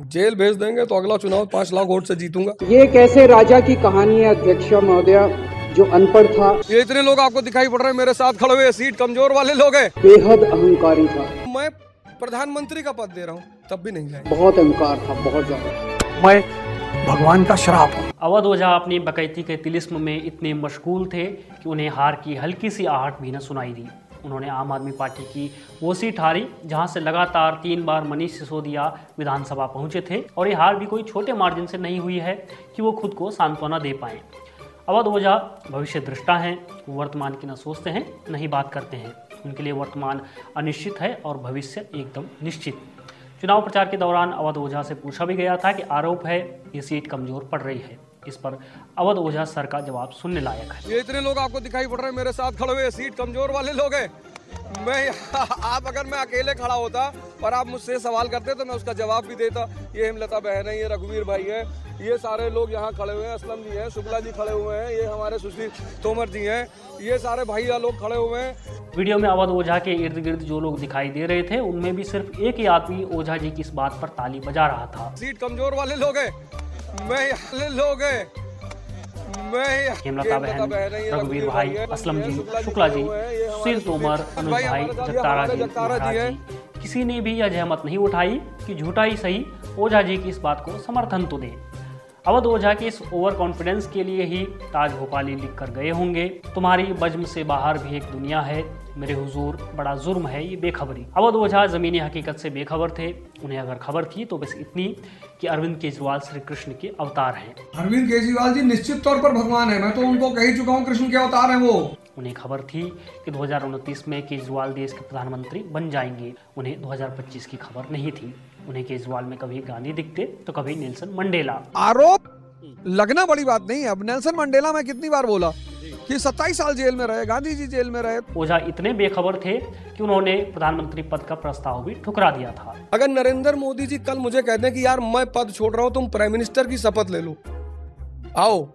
Jail भेज देंगे तो अगला चुनाव 5 लाख वोट से जीतूंगा। ये कैसे राजा की कहानी है अध्यक्ष महोदय, जो अनपढ़ था, ये इतने लोग आपको दिखाई पड़ रहे हैं मेरे साथ खड़े हुए, सीट कमजोर वाले लोग हैं। बेहद अहंकारी था। मैं प्रधानमंत्री का पद दे रहा हूँ तब भी नहीं जाए। बहुत अहंकार था, बहुत ज्यादा। मैं भगवान का श्राप हूँ। अवध ओझा अपनी बकैती के तिलिस्म में इतने मशगूल थे कि उन्हें हार की हल्की सी आहट भी न सुनाई दी। उन्होंने आम आदमी पार्टी की वो सीट हारी जहां से लगातार 3 बार मनीष सिसोदिया विधानसभा पहुंचे थे, और ये हार भी कोई छोटे मार्जिन से नहीं हुई है कि वो खुद को सांत्वना दे पाएं। अवध ओझा भविष्य दृष्टा हैं, वो वर्तमान की न सोचते हैं न ही बात करते हैं। उनके लिए वर्तमान अनिश्चित है और भविष्य एकदम निश्चित। चुनाव प्रचार के दौरान अवध ओझा से पूछा भी गया था कि आरोप है ये सीट कमजोर पड़ रही है। इस पर अवध ओझा सर का जवाब सुनने लायक है। ये इतने लोग आपको दिखाई पड़ रहे हैं मेरे साथ खड़े हुए, सीट कमजोर वाले लोग हैं। अगर मैं अकेले खड़ा होता और आप मुझसे सवाल करते तो मैं उसका जवाब भी देता। ये हेमलता बहन है, ये रघुवीर भाई है, ये सारे लोग यहाँ खड़े हुए हैं, असलम जी हैं, शुक्ला जी खड़े हुए हैं, ये हमारे सुशील तोमर जी हैं, ये सारे भैया लोग खड़े हुए हैं। वीडियो में अवध ओझा के इर्द गिर्द जो लोग दिखाई दे रहे थे उनमें भी सिर्फ एक ही आदमी ओझा जी की इस बात पर ताली बजा रहा था। सीट कमजोर वाले लोग हैं, मैं लोग हैं, हेमलता बहन, रघुवीर भाई, असलम जी, शुक्ला जी, सुशील तोमर, अनुज भाई, जगतारा जी, महाराज जी, किसी ने भी यह जहमत नहीं उठाई कि झूठा ही सही ओझा जी की इस बात को समर्थन तो दे। अवध ओझा के इस ओवर कॉन्फिडेंस के लिए ही ताज भोपाली लिख कर गए होंगे, तुम्हारी बज्म से बाहर भी एक दुनिया है, मेरे हुजूर बड़ा जुर्म है ये बेखबरी। अवध ओझा जमीनी हकीकत से बेखबर थे। उन्हें अगर खबर थी तो बस इतनी कि अरविंद केजरीवाल श्री कृष्ण के अवतार हैं। अरविंद केजरीवाल जी निश्चित तौर पर भगवान है, मैं तो उनको कह ही चुका हूँ कृष्ण के अवतार हैं वो। उन्हें खबर थी कि 2029 में केजरीवाल देश के प्रधानमंत्री बन जाएंगे। उन्हें 2025 की खबर नहीं थी। उन्हें केजरीवाल में कभी गांधी दिखते तो कभी नेल्सन मंडेला। आरोप लगना बड़ी बात नहीं है। अब नेल्सन मंडेला मैं कितनी बार बोला कि 27 साल जेल में रहे, गांधी जी जेल में रहे। ओझा इतने बेखबर थे कि उन्होंने प्रधानमंत्री पद का प्रस्ताव भी ठुकरा दिया था। अगर नरेंद्र मोदी जी कल मुझे कह दें कि यार मैं पद छोड़ रहा हूँ, तुम प्राइम मिनिस्टर की शपथ ले लो, आओ,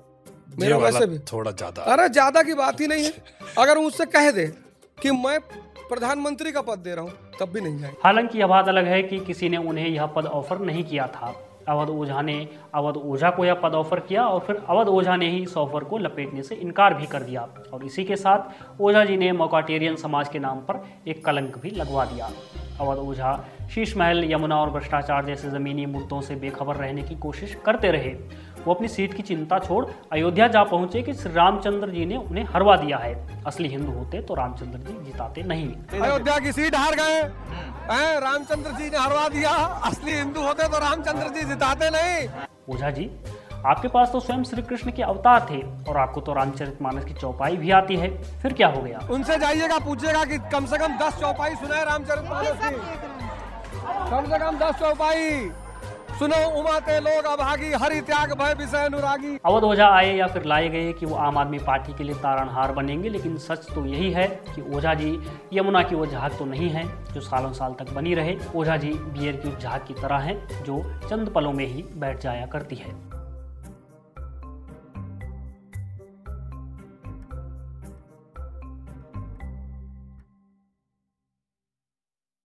मेरा वैसे भी थोड़ा ज्यादा, अरे ज्यादा की बात ही नहीं है। अगर मुझसे कह दे कि मैं प्रधानमंत्री का पद दे रहा हूँ तब भी नहीं जाए। हालांकि यह बात अलग है कि किसी ने उन्हें यह पद ऑफर नहीं किया था। अवध ओझा ने अवध ओझा को यह पद ऑफर किया और फिर अवध ओझा ने ही इस ऑफर को लपेटने से इनकार भी कर दिया, और इसी के साथ ओझा जी ने मौकाटेरियन समाज के नाम पर एक कलंक भी लगवा दिया। अवध ओझा शीश महल, यमुना और भ्रष्टाचार जैसे जमीनी मुद्दों से बेखबर रहने की कोशिश करते रहे। वो अपनी सीट की चिंता छोड़ अयोध्या जा पहुंचे कि श्री रामचंद्र जी ने उन्हें हरवा दिया है। असली हिंदू होते तो रामचंद्र जी जिताते नहीं। अयोध्या की सीट हार गए, रामचंद्र जी ने हरवा दिया। असली हिंदू होते तो रामचंद्र जी जिताते नहीं। ओझा जी, आपके पास तो स्वयं श्री कृष्ण के अवतार थे और आपको तो रामचरितमानस की चौपाई भी आती है, फिर क्या हो गया? उनसे जाइएगा, पूछिएगा कि कम से कम 10 चौपाई सुनाए रामचरितमानस की, कम से कम 10 चौपाई सुनो। उमाते लोग अभागी, हरि त्याग भय विषय अनुरागी। अवध ओझा आए या फिर लाए गए कि वो आम आदमी पार्टी के लिए तारणहार बनेंगे, लेकिन सच तो यही है कि ओझा जी यमुना की वो झाग तो नहीं है जो सालों साल तक बनी रहे। ओझा जी बियर की उस झाग की तरह हैं जो चंद पलों में ही बैठ जाया करती है।